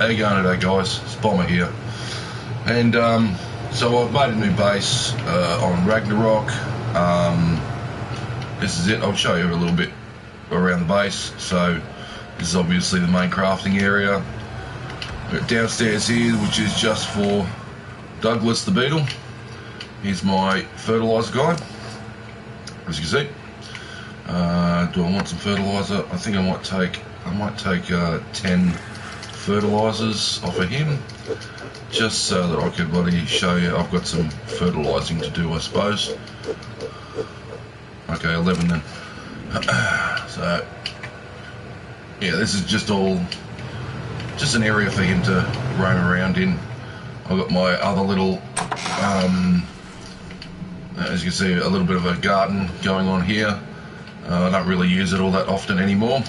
How you going today, guys? It's Bomber here. And so I've made a new base on Ragnarok. This is it. I'll show you a little bit around the base. So this is obviously the main crafting area. We've got downstairs here, which is just for Douglas the beetle. Here's my fertilizer guy, as you can see. Do I want some fertilizer? I think I might take 10 fertilizers off of him, just so that I can show you I've got some fertilizing to do, I suppose. Okay, 11 then. So yeah, this is just an area for him to roam around in. I've got my other little as you can see, a little bit of a garden going on here. I don't really use it all that often anymore.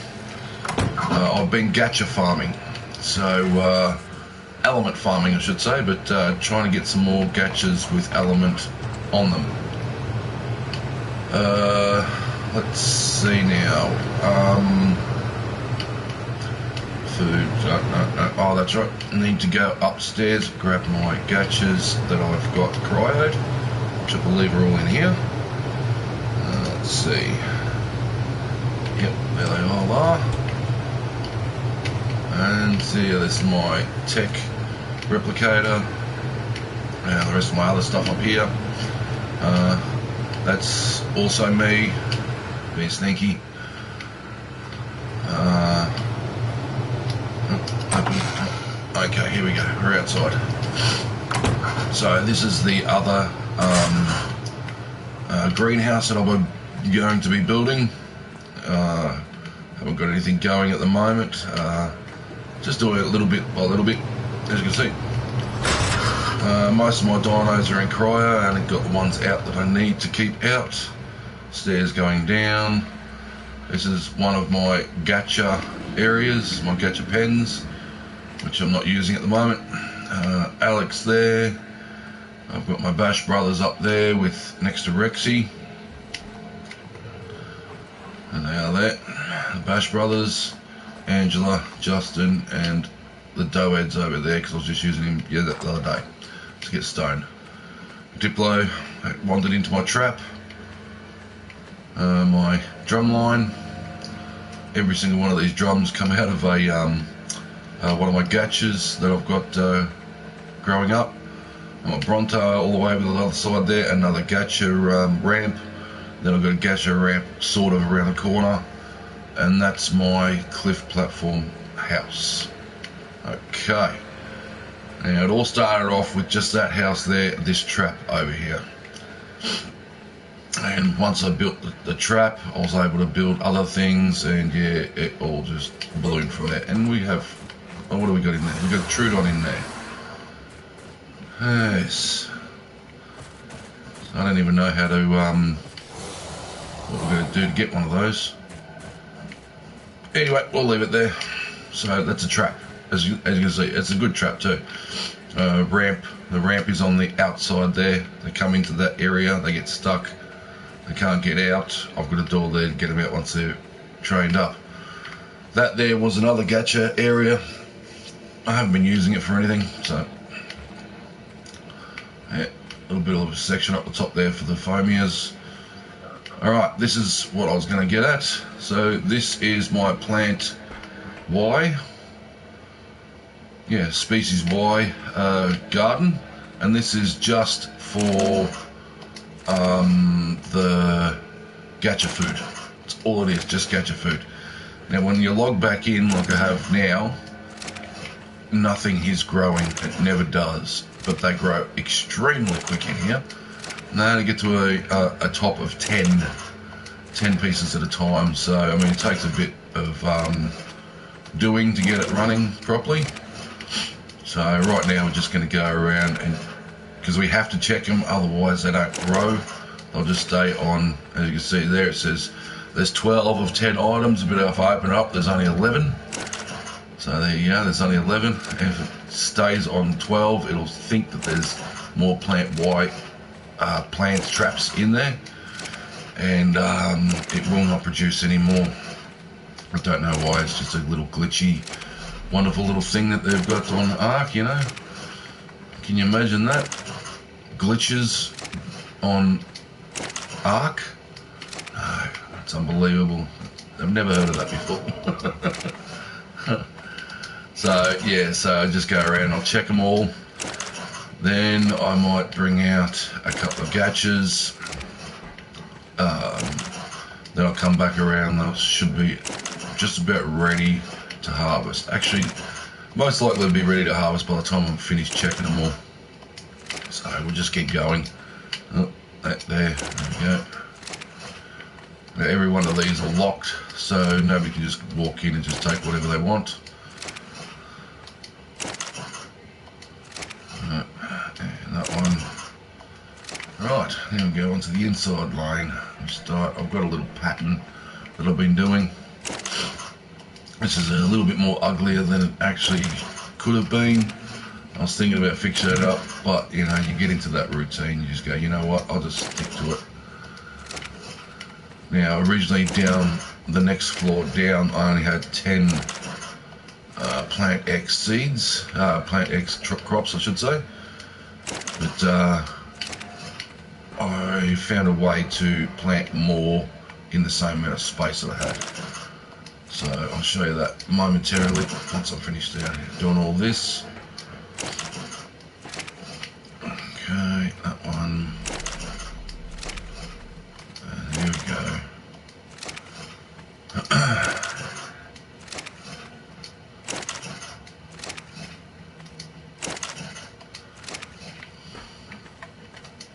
I've been gacha farming, so element farming I should say, but trying to get some more gachas with element on them. Let's see now. Food. No. Oh, that's right. I need to go upstairs, grab my gachas that I've got cryoed, which I believe are all in here. Let's see. Yep, there they all are. And see, this is my tech replicator, and the rest of my other stuff up here. That's also me, being sneaky. Okay, here we go, we're outside. So this is the other greenhouse that I'm going to be building. Haven't got anything going at the moment. Just doing it little bit by little bit, as you can see. Most of my dinos are in cryo, and I've got the ones out that I need to keep out. Stairs going down. This is one of my gacha areas, my gacha pens, which I'm not using at the moment. Alex there. I've got my Bash brothers up there with next to Rexy. And they are there. The Bash brothers, Angela, Justin, and the Doeheads over there, because I was just using him the other day to get stone. Diplo wandered into my trap. My drum line. Every single one of these drums come out of one of my gachas that I've got growing up. I've got Bronto all the way over the other side there, another gacha ramp. Then I've got a gacha ramp sort of around the corner, and that's my cliff platform house. Okay, now it all started off with just that house there, this trap over here. And once I built the trap, I was able to build other things, and yeah, it all just ballooned from there. And we have, oh, what do we got in there? We've got a Trudon in there. Yes. I don't even know how to, what we're going to do to get one of those. Anyway, we'll leave it there. So that's a trap, as you can see. It's a good trap too. Ramp. The ramp is on the outside there. They come into that area, they get stuck. They can't get out. I've got a door there to get them out once they're trained up. That there was another gacha area. I haven't been using it for anything, so yeah, a little bit of a section up the top there for the foamias. Alright, this is what I was going to get at. So this is my plant Y. Yeah, species Y garden. And this is just for the gacha food. That's all it is, just gacha food. Now when you log back in like I have now, nothing is growing. It never does. But they grow extremely quick in here. Now to get to a top of 10 pieces at a time. So I mean, it takes a bit of doing to get it running properly. So right now we're just going to go around, and because we have to check them, otherwise they don't grow. They'll just stay on. As you can see there, it says there's 12 of 10 items, but if I open it up, there's only 11. So there you go, there's only 11. If it stays on 12, it'll think that there's more plant Y plant traps in there, and it will not produce any more. I don't know why, it's just a little glitchy wonderful little thing that they've got on Ark, you know. Can you imagine that? Glitches on Ark? No, it's unbelievable. I've never heard of that before. So yeah, so I just go around, I'll check them all. Then I might bring out a couple of gachas. Then I'll come back around, they should be just about ready to harvest. Actually, most likely be ready to harvest by the time I'm finished checking them all. So we'll just keep going. Oh, there we go. Now, every one of these are locked, so nobody can just walk in and just take whatever they want. And that one. Right, now we go onto the inside lane. I've got a little pattern that I've been doing. This is a little bit more uglier than it actually could have been. I was thinking about fixing it up, but you know, you get into that routine, you just go, you know what, I'll just stick to it. Now, originally down the next floor down, I only had 10 Plant X seeds, Plant X crops, I should say. But I found a way to plant more in the same amount of space that I had. So I'll show you that momentarily once I'm finished doing all this. Okay, that one. And here we go.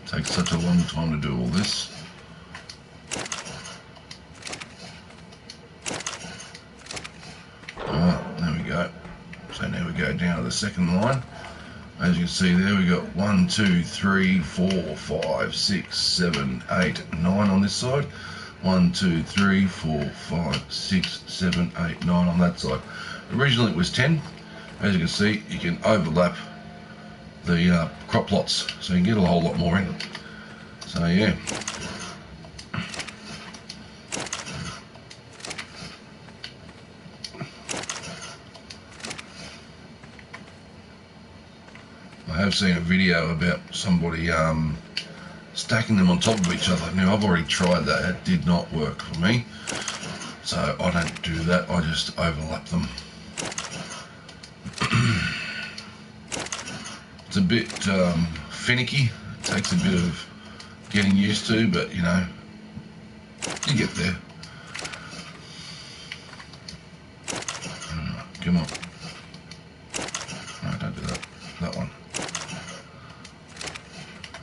Takes such a long time to do all this. Alright, there we go. So now we go down to the second line. As you can see there, we got 1, 2, 3, 4, 5, 6, 7, 8, 9 on this side. 1, 2, 3, 4, 5, 6, 7, 8, 9 on that side. Originally it was 10. As you can see, you can overlap the crop plots, so you can get a whole lot more in. So yeah. I have seen a video about somebody stacking them on top of each other. Now I've already tried that, it did not work for me. So I don't do that, I just overlap them. It's a bit finicky, it takes a bit of getting used to, but you know, you get there. Come on. No, don't do that. That one.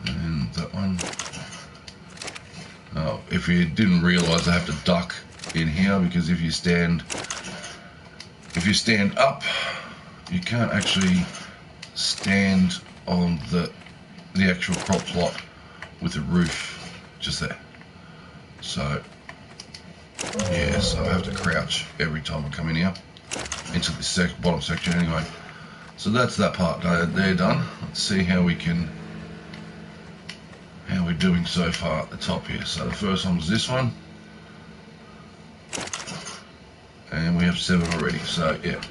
And that one. Oh, if you didn't realise, I have to duck in here because if you stand up, you can't actually stand on the actual crop plot with the roof just there. So yeah, so I have to crouch every time I come in here into this bottom section anyway. So that's that part there done. Let's see how we're doing so far at the top here. So the first one was this one, and we have 7 already. So yeah.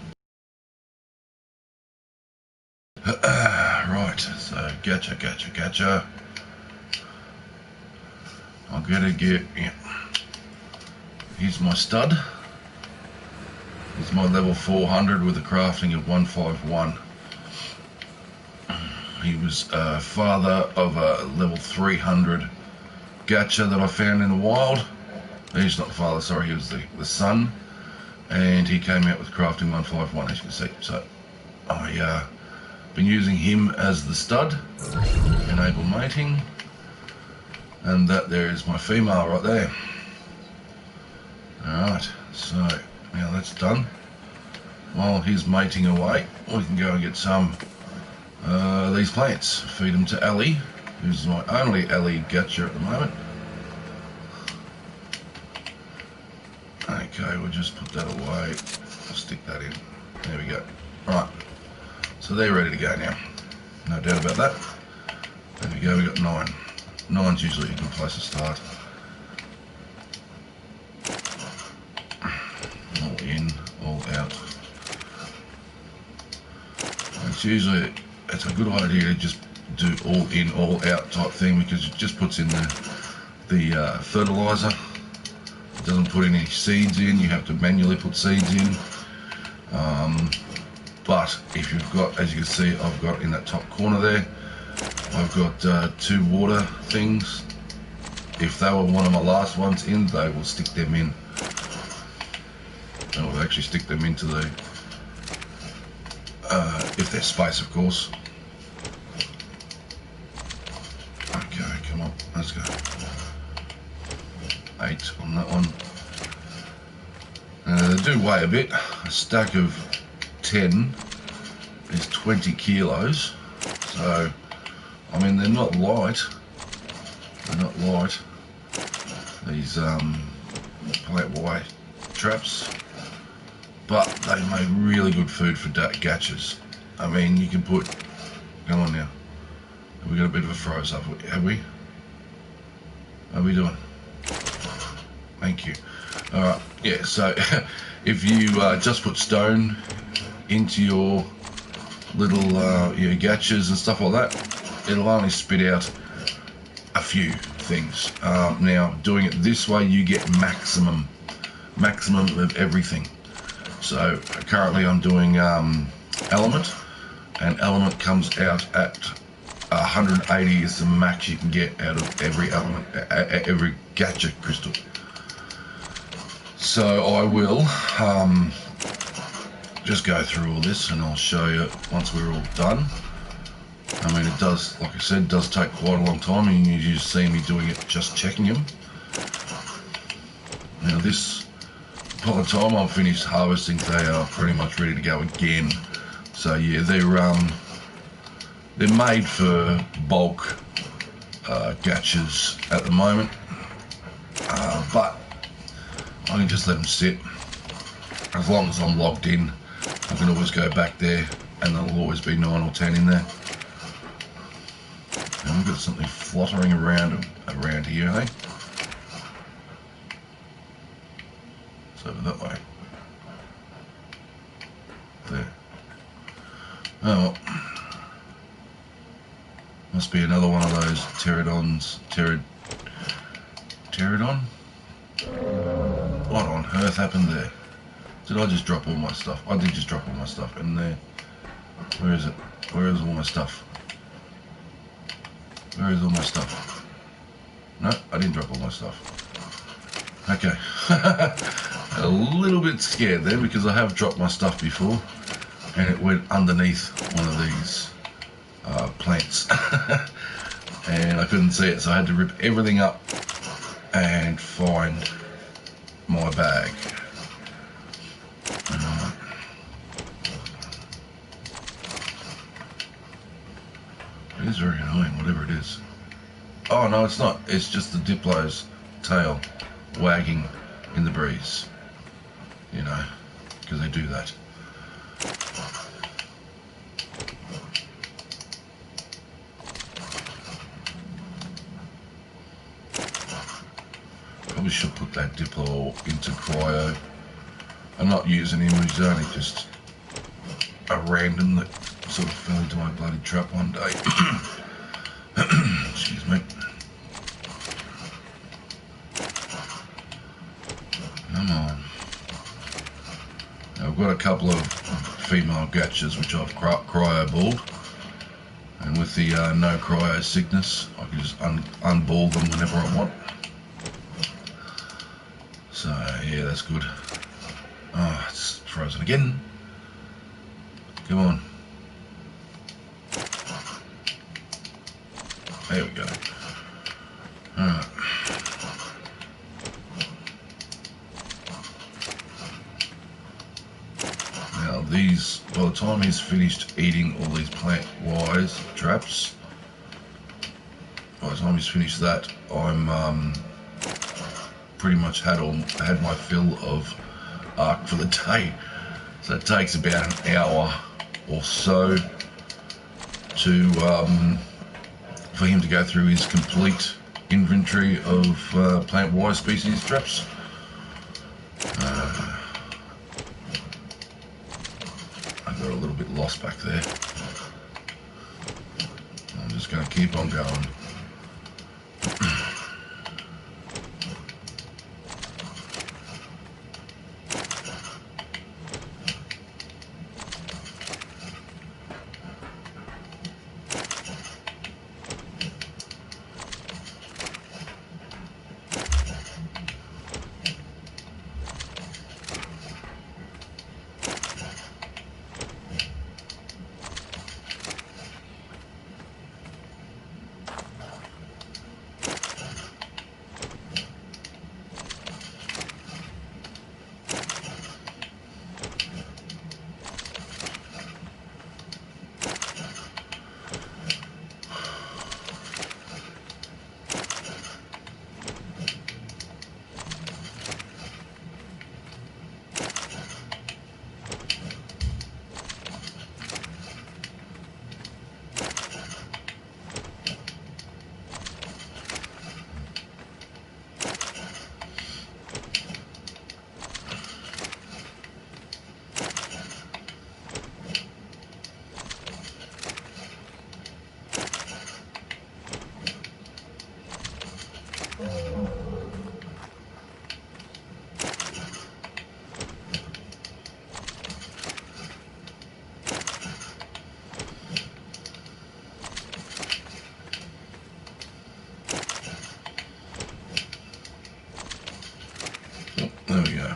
Right, so gacha. I'm gonna get, yeah. Here's my stud. It's my level 400 with a crafting of 151. He was father of a level 300 gacha that I found in the wild. He's not the father, sorry, he was the son. And he came out with crafting 151, as you can see. So I been using him as the stud, enable mating. And that there is my female right there. Alright, so now that's done. While he's mating away, we can go and get some these plants. Feed them to Ellie, who's my only Ellie gacha at the moment. Okay, we'll just put that away. I'll stick that in. There we go. Right, so they're ready to go now. No doubt about that. There we go, we got 9. 9's usually a good place to start. All in, all out. it's a good idea to just do all in, all out type thing, because it just puts in the fertilizer. It doesn't put any seeds in. You have to manually put seeds in. But if you've got, as you can see, I've got in that top corner there, I've got 2 water things. If they were one of my last ones in, they will stick them in. They will actually stick them into the, if there's space, of course. Okay, come on, let's go. 8 on that one. They do weigh a bit. A stack of 10 is 20 kilos. So, I mean, they're not light. They're not light. These plant Y traps. But they make really good food for gachas. I mean, you can put... Come on now. Have we got a bit of a froze up? Have we? How are we doing? Thank you. Alright, yeah, so if you just put stone into your little your gachas and stuff like that, it'll only spit out a few things. Now, doing it this way, you get maximum of everything. So currently I'm doing element, and element comes out at 180 is the max you can get out of every element, every gacha crystal. So I will just go through all this, and I'll show you once we're all done. I mean, it does, like I said, does take quite a long time, and you just see me doing it, just checking them. Now this, by the time I'm finished harvesting, they are pretty much ready to go again. So yeah, they're made for bulk gachas at the moment, but I can just let them sit. As long as I'm logged in, I can always go back there, and there'll always be 9 or 10 in there. And we've got something fluttering around here, eh? It's over that way. There. Oh, must be another one of those pterodons. Pterodon? What on earth happened there? Did I just drop all my stuff? I did just drop all my stuff in there. Where is it? Where is all my stuff? Where is all my stuff? No, I didn't drop all my stuff. Okay. A little bit scared there, because I have dropped my stuff before, and it went underneath one of these plants. And I couldn't see it, so I had to rip everything up and find my bag. It is very annoying, whatever it is. Oh no, it's not. It's just the Diplo's tail wagging in the breeze. You know, because they do that. Probably should put that Diplo into cryo. I'm not using him, he's only just a random that sort of fell into my bloody trap one day. Excuse me. Come on. Now, I've got a couple of female gachas which I've cryo-balled, and with the no cryo sickness, I can just unball them whenever I want. So yeah, that's good. Oh, it's frozen again. Come on. There we go. Alright. Now these, by the time he's finished eating all these plant wise traps, by the time he's finished that, I'm pretty much had my fill of arc for the day. So it takes about an hour or so to for him to go through his complete inventory of plant Y species traps. I got a little bit lost back there. going to keep on going. There we go.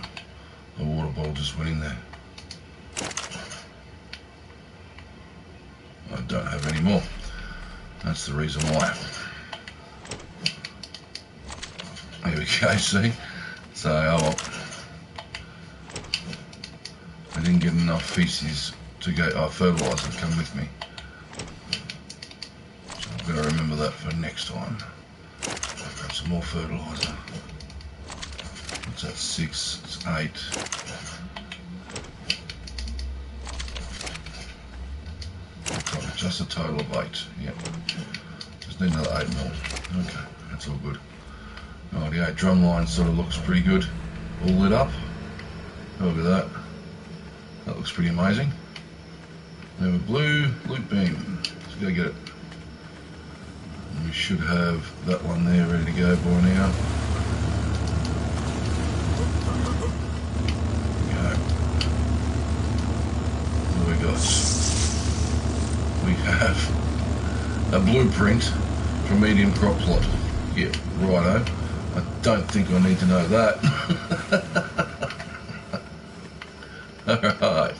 The water bottle just went in there. I don't have any more. That's the reason why. There we go, see? So, oh well. I didn't get enough feces to go, fertiliser to come with me. So I've got to remember that for next time. I've got some more fertiliser. What's that, 6, it's 8. Probably just a total of 8, yep. Just need another 8 more. Okay, that's all good. Rightio, drumline sort of looks pretty good. All lit up. Look at that. That looks pretty amazing. We have a blue loop beam. Let's go get it. And we should have that one there ready to go by now. We have a blueprint for medium crop plot. Yeah, righto. I don't think I need to know that. Alright,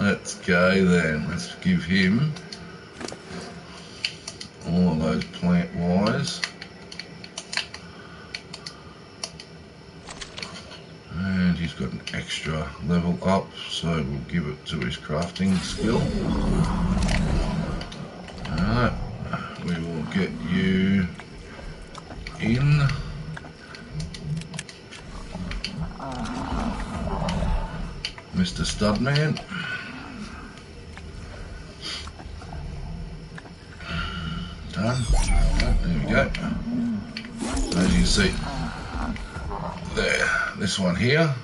let's go then. Let's give him all of those plant wires. And he's got an extra level up, so we'll give it to his crafting skill. Alright, we will get you in. Mr. Studman. Done. There we go. So as you can see, there, this one here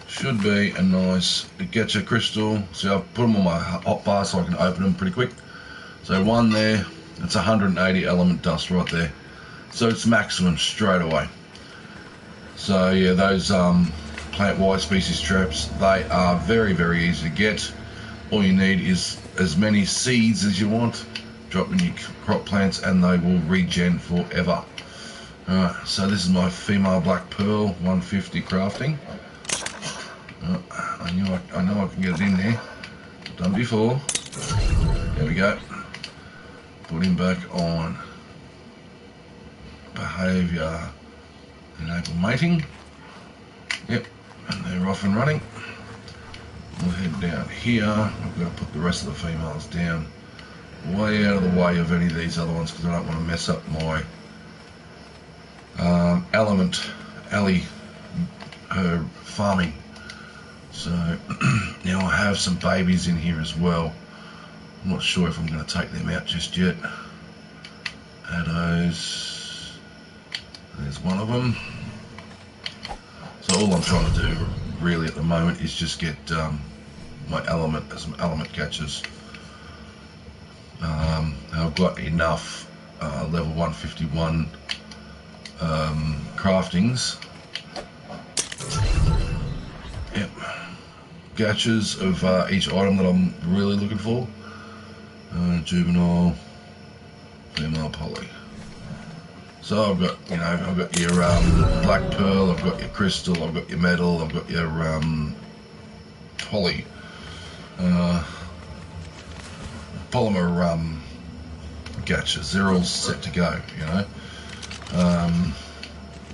should be a nice gacha crystal. See, I've put them on my hot bar so I can open them pretty quick. So one there, it's 180 element dust right there. So it's maximum straight away. So yeah, those plant wide species traps, they are very, very easy to get. All you need is as many seeds as you want. Drop in your crop plants and they will regen forever. Alright, so this is my female black pearl 150 crafting. I know I can get it in there. Done before. There we go. Put him back on behaviour enable mating. Yep, and they're off and running. We'll head down here. I've got to put the rest of the females down way out of the way of any of these other ones because I don't want to mess up my Ellie, her farming. So now I have some babies in here as well. I'm not sure if I'm going to take them out just yet. Addos, there's one of them. So all I'm trying to do really at the moment is just get some element catchers. I've got enough level 151 craftings. Yep. Gachas of each item that I'm really looking for. Juvenile, female poly. So I've got, I've got your black pearl, I've got your crystal, I've got your metal, I've got your poly, polymer gachas. They're all set to go,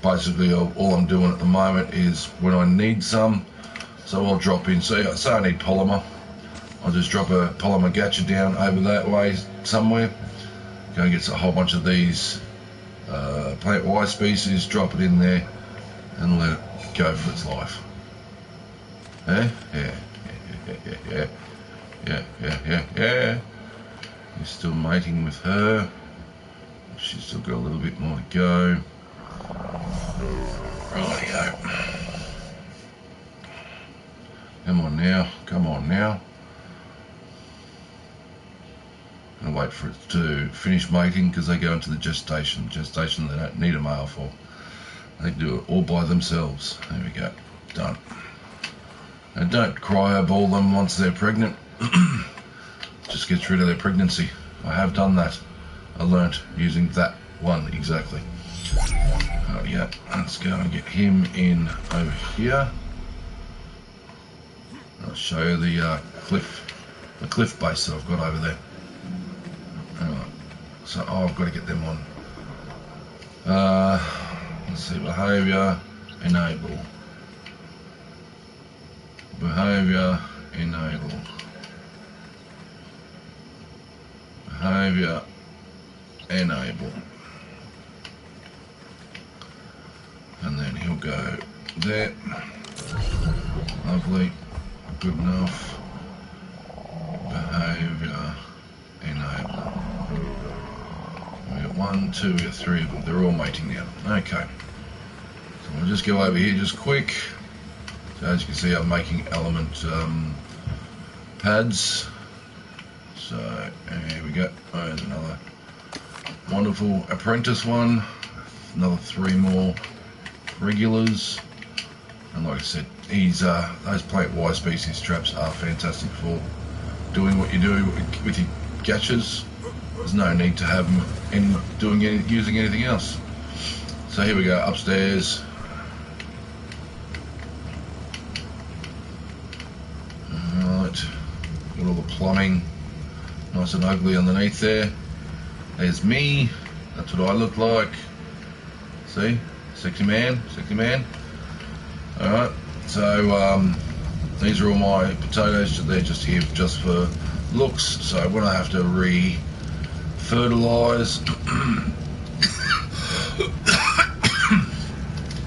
Basically, all I'm doing at the moment is when I need some, so I'll drop in. Say I need polymer, I'll just drop a polymer gacha down over that way somewhere. Go and get a whole bunch of these plant Y species, drop it in there, and let it go for its life. Yeah. You're still mating with her. She's still got a little bit more to go. Rightio. Come on now. And wait for it to finish mating because they go into the gestation. Gestation they don't need a male for. They do it all by themselves. There we go. Done. And don't cryo-ball them once they're pregnant. Just gets rid of their pregnancy. I have done that. I learnt using that one exactly. Yeah, let's go and get him in over here. I'll show you the cliff base that I've got over there. So I've got to get them on. Let's see, behaviour, enable. Behaviour, enable. Behaviour, enable. And then he'll go there. Lovely. Good enough. Behaviour, enable. We got 1, 2, we got 3 of them. They're all mating now. Okay. So we'll just go over here just quick. So as you can see, I'm making element pads. So here we go. Oh, there's another wonderful apprentice one. Another 3 more regulars. And like I said, those plant Y species traps are fantastic for doing what you do with your gachas. There's no need to have them using anything else. So here we go, upstairs. Alright, got all the plumbing nice and ugly underneath there. There's me, that's what I look like. See, sexy man. Alright, so these are all my potatoes, they're just here just for looks, so when I have to re-fertilise,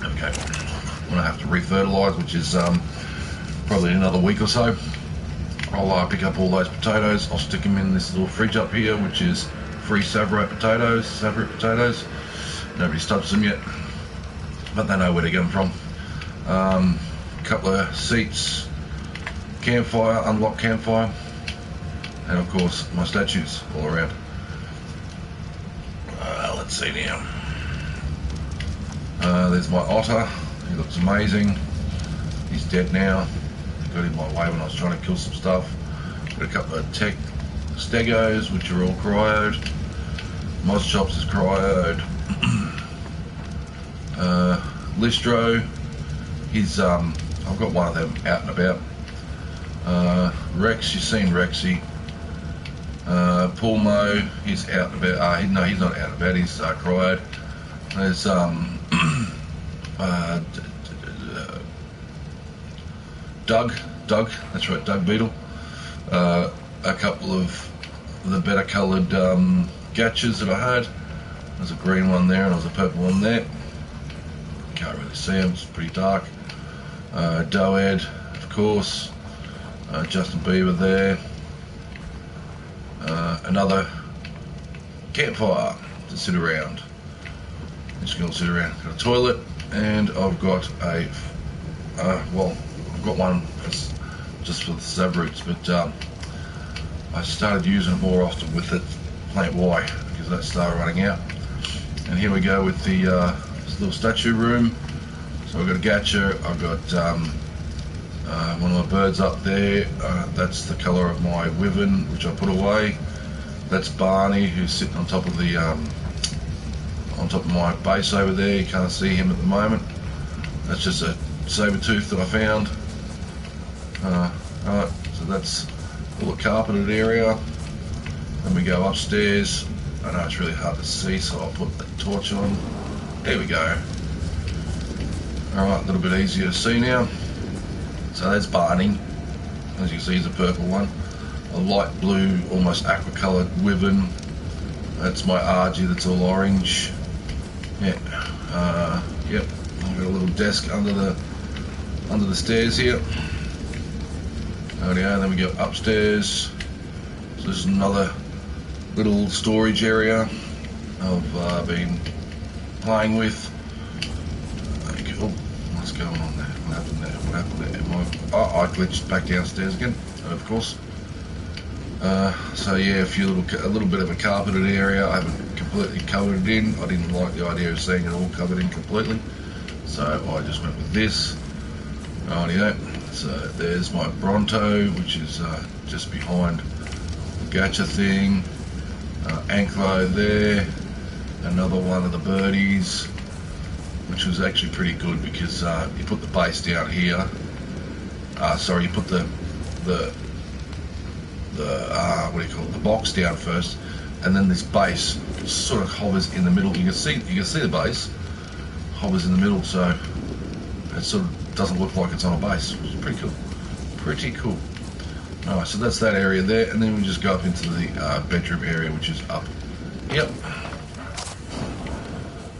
okay, when I have to re-fertilise, which is probably another week or so, I'll pick up all those potatoes, I'll stick them in this little fridge up here, which is free Savarite potatoes. Nobody's touched them yet, but they know where to get them from. Couple of seats, campfire, unlocked campfire, and of course my statues all around. Let's see now. There's my otter. He looks amazing. He's dead now. Got in my way when I was trying to kill some stuff. Got a couple of tech stegos, which are all cryoed. Moz Chops is cryoed. Listro, he's I've got one of them out and about. Rex, you've seen Rexy. Pulmo, he's out and about. No, he's not out and about. He's cryoed. There's Doug. That's right, Doug Beetle. A couple of the better coloured gachas that I had. There's a green one there and there's a purple one there. Can't really see them, it's pretty dark. Doed, of course. Justin Bieber there. Another campfire to sit around. Just gonna sit around. Got a toilet, and I've got a I've got one just for the sub roots, but I started using it more often with it plant Y because that started running out. And here we go with the this little statue room. So I've got a gacha, I've got one of my birds up there. That's the colour of my wyvern, which I put away. That's Barney, who's sitting on top of the on top of my base over there. You can't see him at the moment. That's just a saber tooth that I found. Alright, so that's all the carpeted area. Then we go upstairs. I know it's really hard to see, so I'll put the torch on. There we go. Alright, a little bit easier to see now. So that's Barney. As you can see, he's a purple one. A light blue, almost aqua coloured wyvern. That's my RG that's all orange. Yeah. Yep. I've got a little desk under the stairs here. There we go. Then we go upstairs. So this is another little storage area I've been playing with. Oh, what's going on there? What happened there? What happened there? I glitched back downstairs again, of course. So yeah, a little bit of a carpeted area. I haven't completely covered it in. I didn't like the idea of seeing it all covered in completely, so I just went with this. Rightio. So there's my Bronto, which is just behind the gacha thing. Anklo there. Another one of the birdies, which was actually pretty good because you put the base down here. Sorry, you put the what do you call it? The box down first, and then this base sort of hovers in the middle. You can see the base hovers in the middle, so it sort of doesn't look like it's on a base, which is pretty cool. Pretty cool. Alright, so that's that area there, and then we just go up into the bedroom area, which is up. Yep.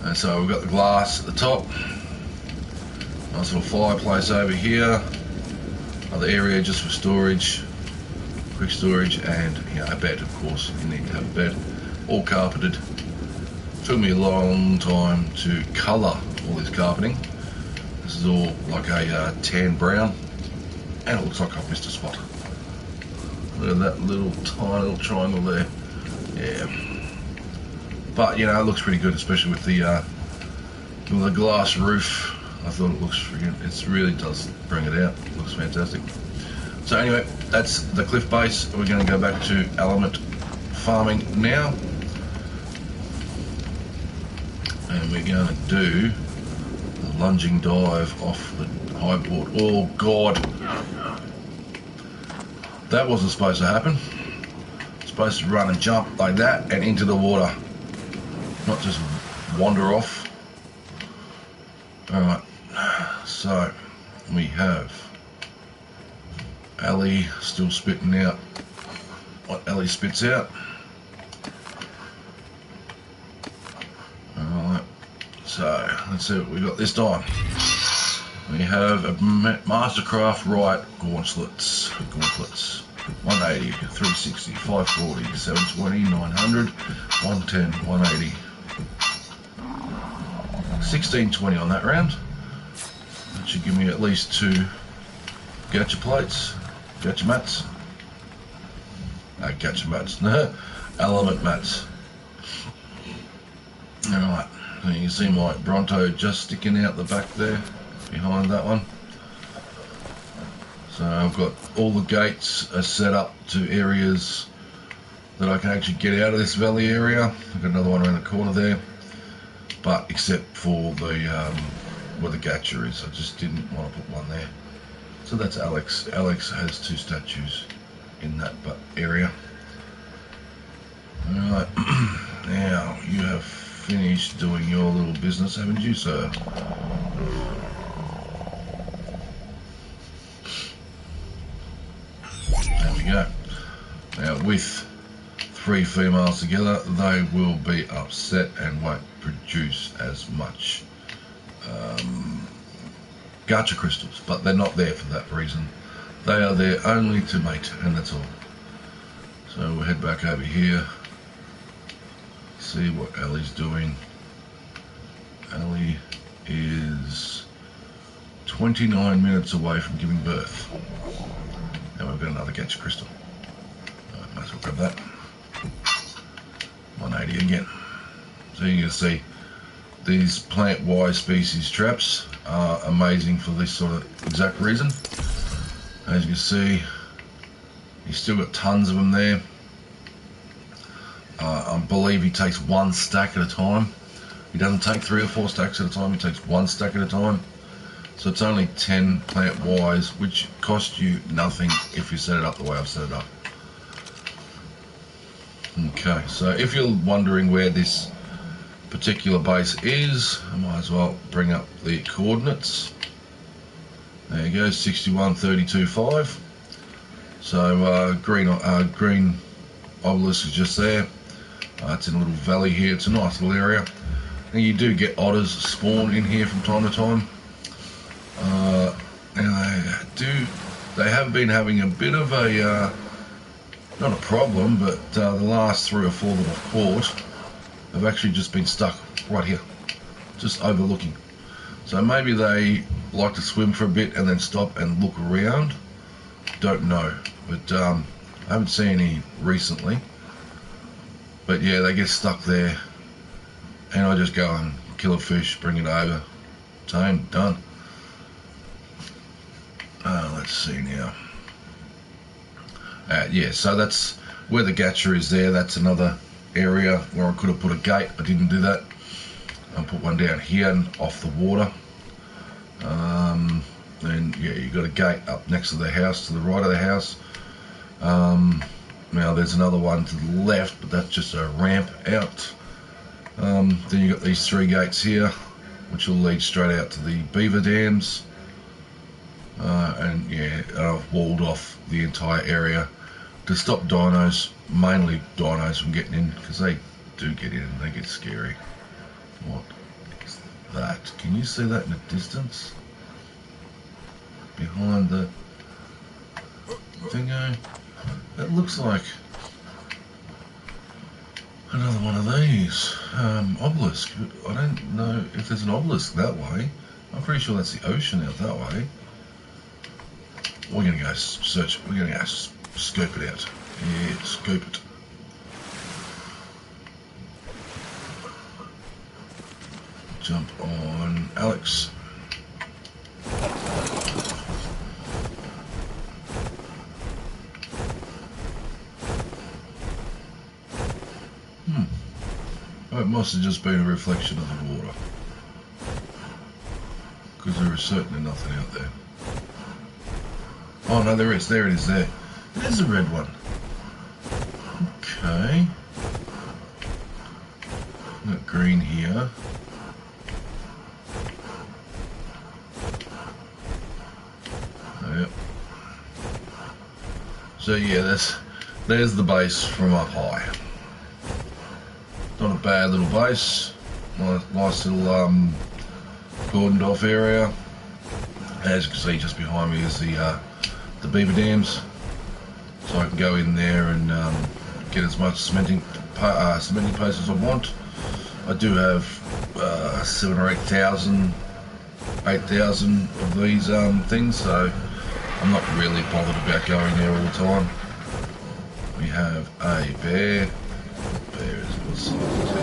And so we've got the glass at the top. Nice little fireplace over here. Another area just for storage, quick storage, and a bed, of course. You need to have a bed. All carpeted. Took me a long time to colour all this carpeting. This is all like a tan brown, and it looks like I've missed a spot. Look at that little tiny little triangle there. Yeah. But it looks pretty good, especially with the glass roof. I thought it looks freaking. It really does bring it out. It looks fantastic. So anyway, that's the cliff base. We're going to go back to element farming now, and we're going to do a lunging dive off the high board. Oh God, that wasn't supposed to happen. It's supposed to run and jump like that and into the water, not just wander off. Alright, so we have Ellie still spitting out what Ellie spits out. Alright, so let's see what we got this time. We have a Mastercraft Right gauntlets. 180, 360, 540, 720, 900, 110, 180. 1620 on that round. That should give me at least 2 gacha plates, gacha mats. No, gacha mats, no, element mats. Alright, so you can see my Bronto just sticking out the back there, behind that one. So I've got all the gates are set up to areas that I can actually get out of this valley area. I've got another one around the corner there. But except for the where the gacha is, I just didn't want to put one there. So that's Alex. Alex has 2 statues in that area. Alright, now you have finished doing your little business, haven't you, sir? There we go. Now with 3 females together, they will be upset and won't produce as much gacha crystals, but they're not there for that reason. They are there only to mate, and that's all. So we'll head back over here, see what Ellie's doing. Ellie is 29 minutes away from giving birth, and we've got another gacha crystal. Might as well grab that. 180 again. So you can see these plant-wise species traps are amazing for this sort of exact reason. As you can see, he's still got tons of them there. I believe he takes one stack at a time. He doesn't take 3 or 4 stacks at a time, he takes one stack at a time. So it's only 10 plant-wise, which costs you nothing if you set it up the way I've set it up. Okay, so if you're wondering where this particular base is, I might as well bring up the coordinates. There you go, 6132.5. So green obelisk is just there. It's in a little valley here. It's a nice little area. And you do get otters spawn in here from time to time. And they have been having a bit of a, not a problem, but the last 3 or 4 that I've caught have actually just been stuck right here, just overlooking. So maybe they like to swim for a bit and then stop and look around. Don't know, but I haven't seen any recently. But yeah, they get stuck there, and I just go and kill a fish, bring it over, tame, done. Let's see now. Yeah, so that's where the gacha is there. That's another area where I could have put a gate. I didn't do that. I put one down here and off the water. Then yeah, you got a gate up next to the house, to the right of the house. Now there's another one to the left, but that's just a ramp out. Then you got these 3 gates here, which will lead straight out to the beaver dams. And yeah, I've walled off the entire area to stop dinos, mainly dinos, from getting in, because they do get in and they get scary. What is that? Can you see that in the distance? Behind the thingo? That looks like another one of these. Obelisk. I don't know if there's an obelisk that way. I'm pretty sure that's the ocean out that way. We're going to go search. We're going to go scope it out. Yeah, scope it. Jump on Alex. It must have just been a reflection of the water, because there is certainly nothing out there. Oh no, there is. There it is. There. It is a red one. Okay. Got green here. Yep. So yeah, there's the base from up high. Not a bad little base. Nice little cordoned off area. As you can see, just behind me is the beaver dams, so I can go in there and get as much cementing posts as I want. I do have 7,000 or 8,000 of these things, so I'm not really bothered about going there all the time. We have a bear. Bear is what size is he?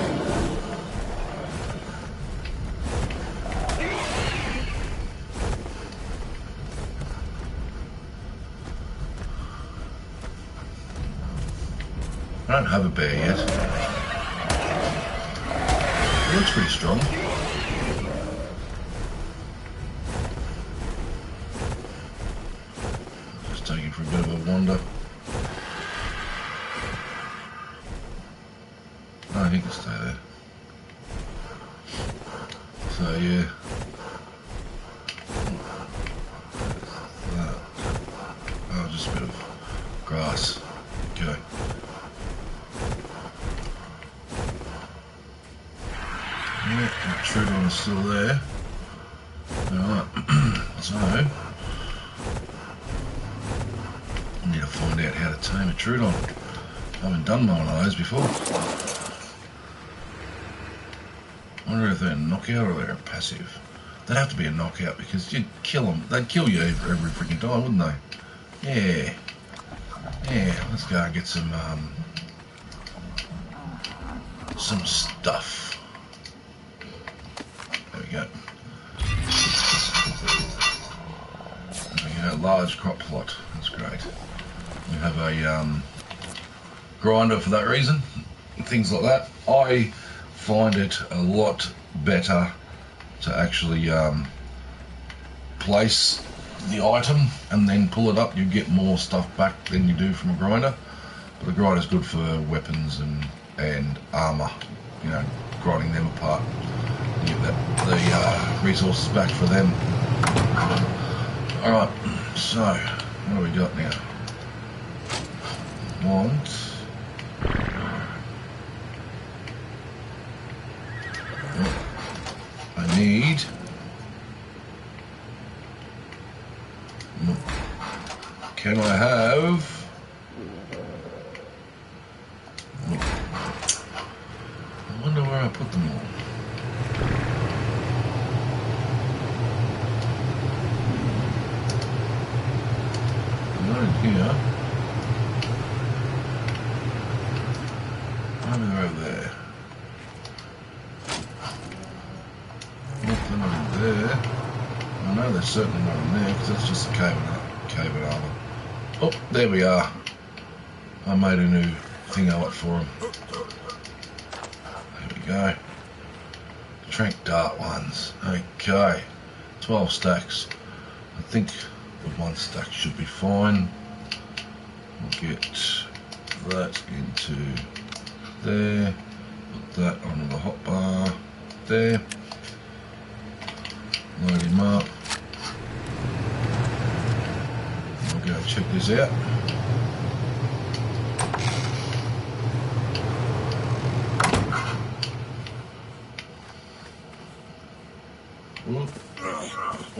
I don't have a bear yet. He looks pretty strong. Just taking for a bit of a wander. Oh, he can stay there. So yeah. Oh, just a bit of grass. Okay. Yeah, the Trudon is still there. Alright, so I need to find out how to tame a Trudon. I haven't done one of those before. I wonder if they're a knockout or they're a passive. They'd have to be a knockout because you'd kill them. They'd kill you every freaking time, wouldn't they? Yeah. Yeah, let's go and get some some stuff. There we go. There we go, large crop plot. That's great. We have a grinder for that reason. Things like that. I find it a lot better to actually place the item and then pull it up. You get more stuff back than you do from a grinder. But the grinder's good for weapons and armour, you know, grinding them apart. You get the resources back for them. Alright, so what do we got now? I need can I have I wonder where I put them all. Not in here. Maybe they're over there. Nope, they're not in there. I know they're certainly not in there because that's just a cave and armor. Oh, there we are. I made a new thing out for them. There we go. Trank dart ones. Okay. 12 stacks. I think the one stack should be fine. We'll get that into there. Put that on the hotbar. There. Load him up. We'll go check this out.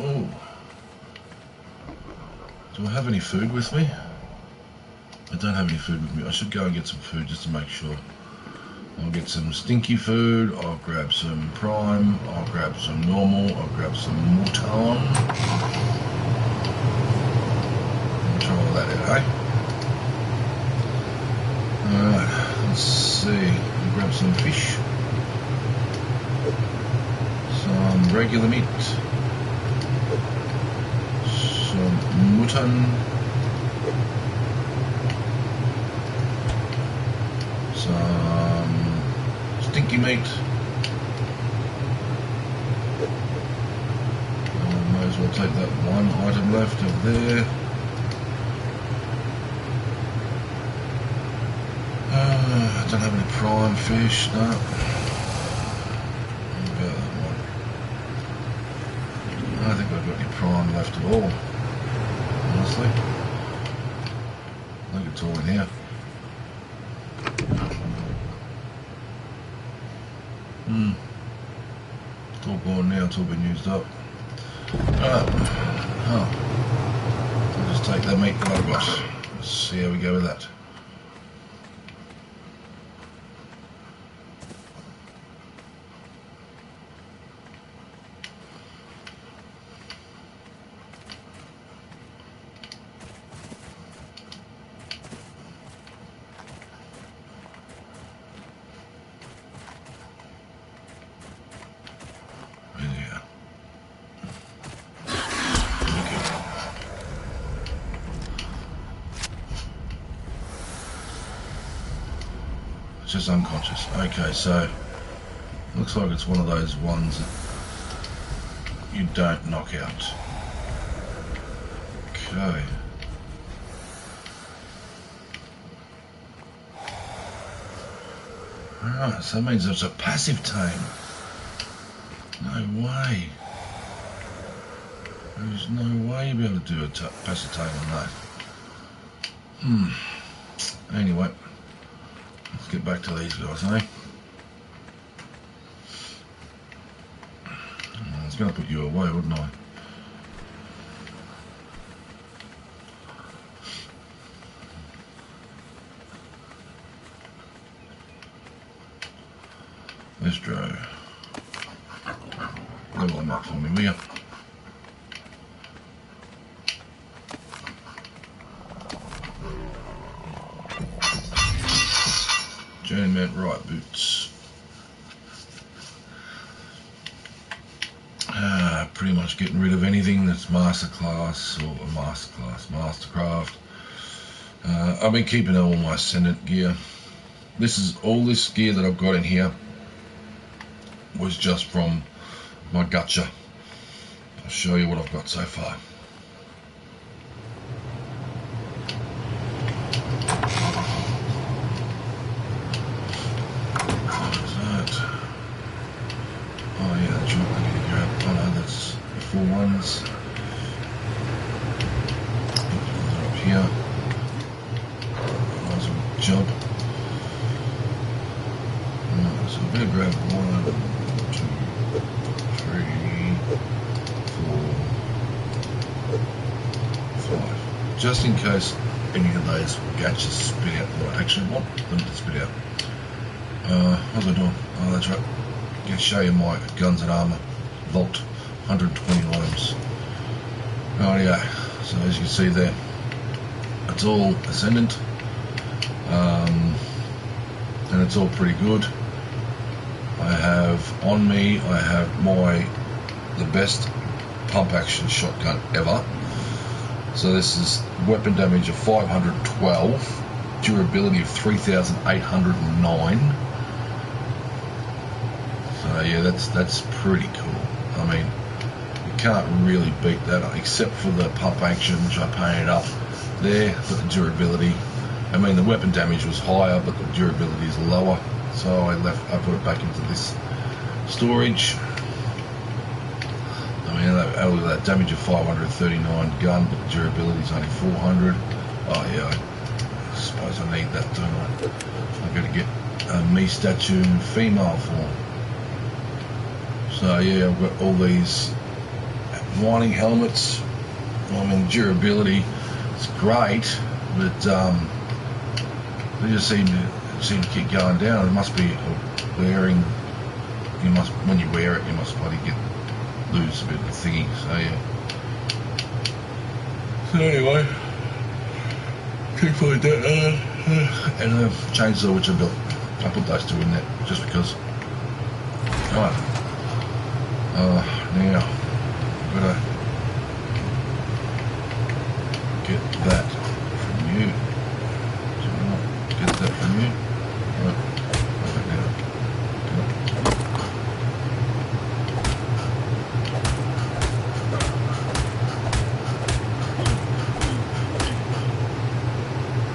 Oh. Do I have any food with me? I don't have any food with me. I should go and get some food just to make sure. I'll get some stinky food, I'll grab some prime, I'll grab some normal, I'll grab some mouton. Try all that out, eh? Alright, let's see. I'll grab some fish. Some regular meat. Some mouton. Some stinky meat. Might as well take that one item left over there. I don't have any prime fish, no. About that one. I don't think I've got any prime left at all, honestly. I think it's all in here. It's all gone now, it's all been used up. Alright. I'll just take that meat that I've got. Let's see how we go with that. Just unconscious. Okay, so looks like it's one of those ones that you don't knock out. Okay. Alright, so that means it's a passive tame. No way. There's no way you'll be able to do a passive tame on that. Anyway. Let's get back to these guys, eh? I was going to put you away, wouldn't I? Bistro. Level them up for me, will you? Journeyman, right, boots. pretty much getting rid of anything that's masterclass or mastercraft. I've been keeping all my ascendant gear. All this gear that I've got in here was just from my gacha. I'll show you what I've got so far. Full ones. They're up here. Might as well jump. So I'm going to grab 1, 2, 3, 4, 5. Just in case any of those gachas spit out what I actually want them to spit out. What was I doing? Oh, that's right. I'm going to show you my guns and armour vault. 120 items. Rightio, so as you can see there, it's all ascendant, and it's all pretty good. I have on me, the best pump action shotgun ever. So this is weapon damage of 512, durability of 3,809. So yeah, that's pretty cool. I mean, can't really beat that except for the pump action, which I painted up there, but the durability, I mean the weapon damage was higher but the durability is lower, so I put it back into this storage. I mean that damage of 539 gun, but the durability is only 400. Oh yeah, I suppose I need that, don't I? I've got to get a me statue in female form. So yeah, I've got all these mining helmets. I mean durability is great, but they just seem to keep going down. It must be wearing. When you wear it, you must bloody lose a bit of the thingy. So yeah. So anyway, things like that. And a chainsaw which I built. I put those two in there just because. Right. Now. Gotta get that from you. Do you want to get that from you? Right.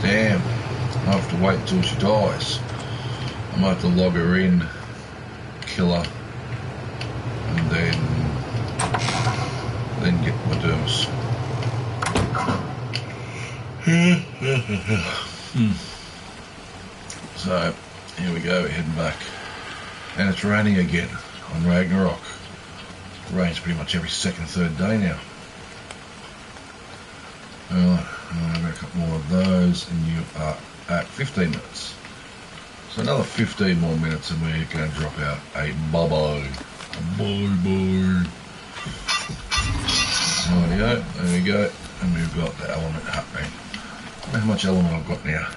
Damn. I have to wait until she dies. I might have to log her in, kill her, and then get my derms. So here we go, heading back, and it's raining again on Ragnarok. It rains pretty much every second, third day now. Well, I've got a couple more of those, and you are at 15 minutes. So another 15 more minutes, and we're going to drop out a bye-bye. Bye-bye. There we go, and we've got the element happening. How much element I've got now?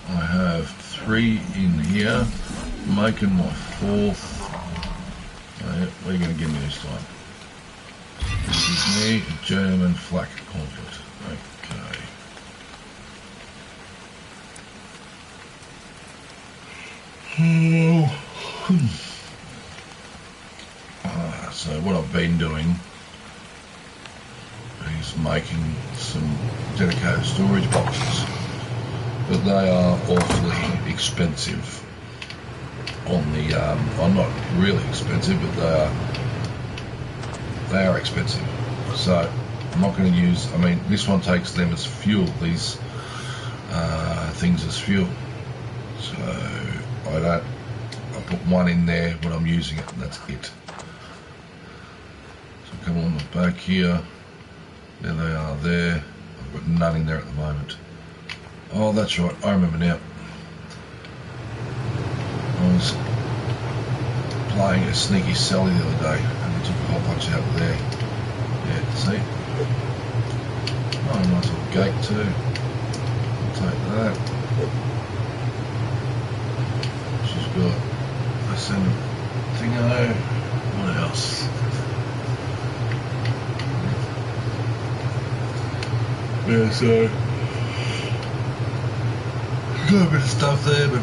I have 3 in here, making my 4th. What are you going to give me this time? This is me, a German flak conflict. Okay. So what I've been doing is making some dedicated storage boxes, but they are awfully expensive on the, well, not really expensive, but they are expensive. So I'm not going to use, I mean, this one takes them as fuel, these things as fuel. So I put one in there when I'm using it, and that's it. Come on the back here, there they are there. I've got none in there at the moment. Oh, that's right, I remember now. I was playing a sneaky Sally the other day, and I took a whole bunch out of there. Yeah, see? Oh, nice little gate too. I'll take that. She's got a Dingo. What else? Yeah, so got a bit of stuff there, but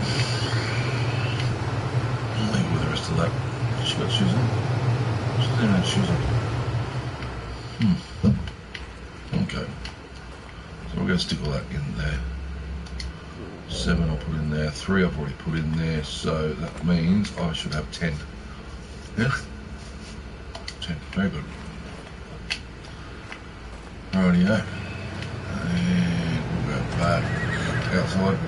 I'll leave with the rest of that. She got shoes on. She didn't have shoes on. Okay. So we're going to stick all that in there. 7 I'll put in there. 3 I've already put in there. So that means I should have 10. Yeah? 10. Very good. Rightio. And we'll go back outside.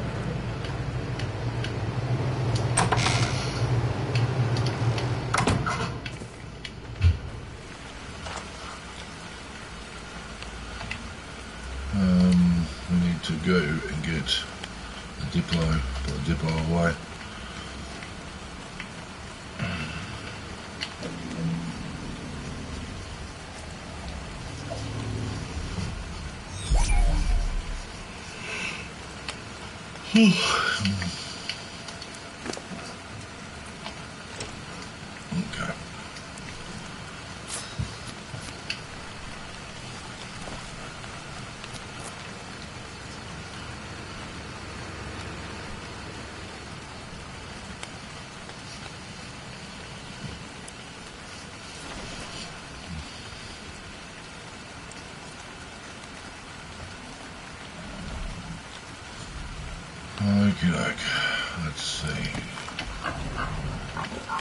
We need to go and get a Diplo, put a Diplo away. Okay. Okie doke. Let's see.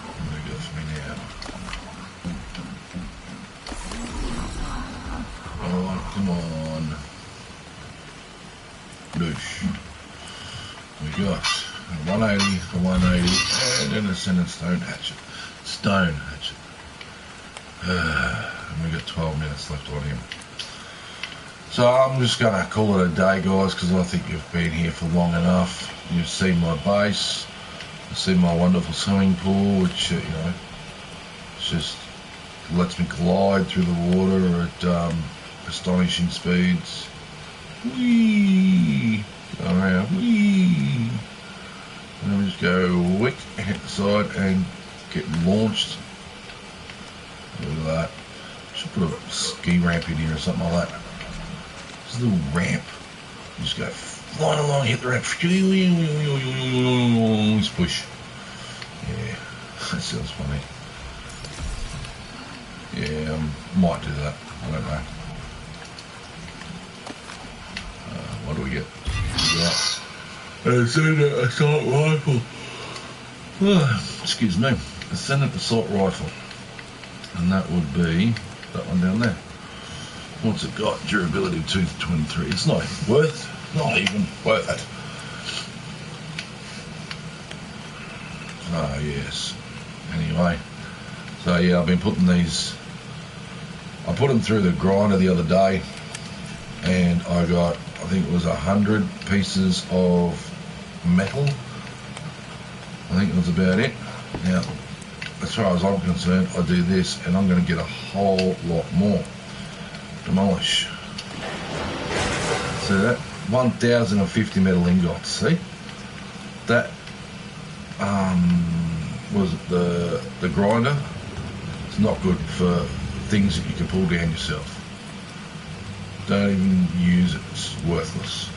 What do you got for me now? Oh, come on. Douche. We got a 180, a 180, and then a center stone hatchet. Stone hatchet. And we got 12 minutes left on him. So I'm just going to call it a day, guys, because I think you've been here for long enough. You've seen my base, you've seen my wonderful swimming pool, which, you know, it's just lets me glide through the water at astonishing speeds. Whee! Go around, whee! And then we just go wick, hit the side, and get launched. Look at that. Should put a ski ramp in here or something like that. Just a little ramp. You just go flying along, hit the ramp. Push. Yeah, that sounds funny. Yeah, might do that. I don't know. What do we get? A assault rifle. Excuse me. A Senate assault rifle. And that would be that one down there. What's it got? Durability of 223. It's not even worth it. Ah, yes. Anyway, so yeah, I've been putting these. I put them through the grinder the other day, and I got, I think it was 100 pieces of metal. I think that's about it. Now, as far as I'm concerned, I do this, and I'm going to get a whole lot more. Demolish. See that? 1,050 metal ingots. See? That was the grinder. It's not good for things that you can pull down yourself. Don't even use it. It's worthless.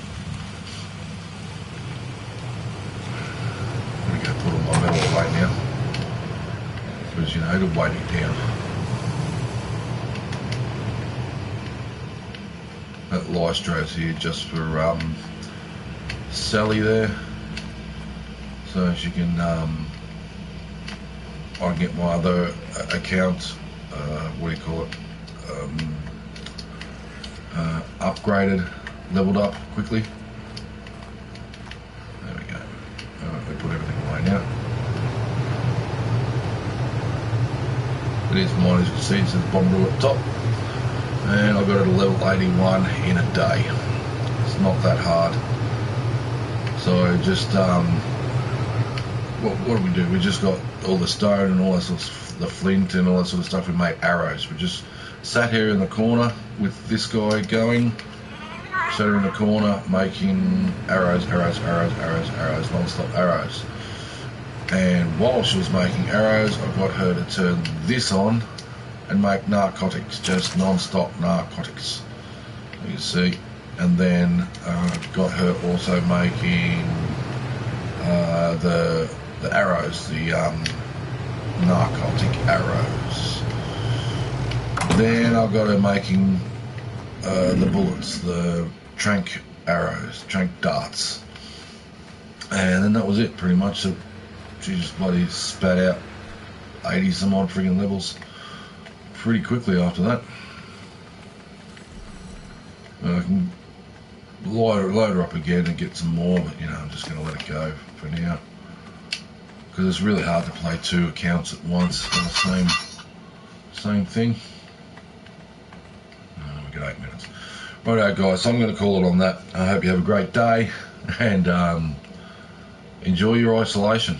I'm going to go put all my metal away now. Because, you know, it'll weigh me down. That Lystro's here just for Sally there, so she can I can get my other account, what do you call it, upgraded, leveled up quickly. There we go. Alright, we put everything away now. It is mine, as you can see, it says bomb rule at the top. And I got it at level 81 in a day. It's not that hard. So just what do we do? We just got all the stone and all that sort of, the flint and all that sort of stuff. We made arrows. We just sat here in the corner with this guy going. Sat here in the corner making arrows, non-stop arrows. And while she was making arrows, I got her to turn this on and make narcotics, just non-stop narcotics, you see. And then got her also making the arrows, the narcotic arrows. Then I got her making the bullets, the trank arrows, trank darts. And then that was it, pretty much. So she just bloody spat out 80 some odd friggin' levels pretty quickly after that. I can load her up again and get some more, but you know, I'm just going to let it go for now, because it's really hard to play 2 accounts at once for the same thing. We got 8 minutes. Righto guys, so I'm going to call it on that. I hope you have a great day and enjoy your isolation.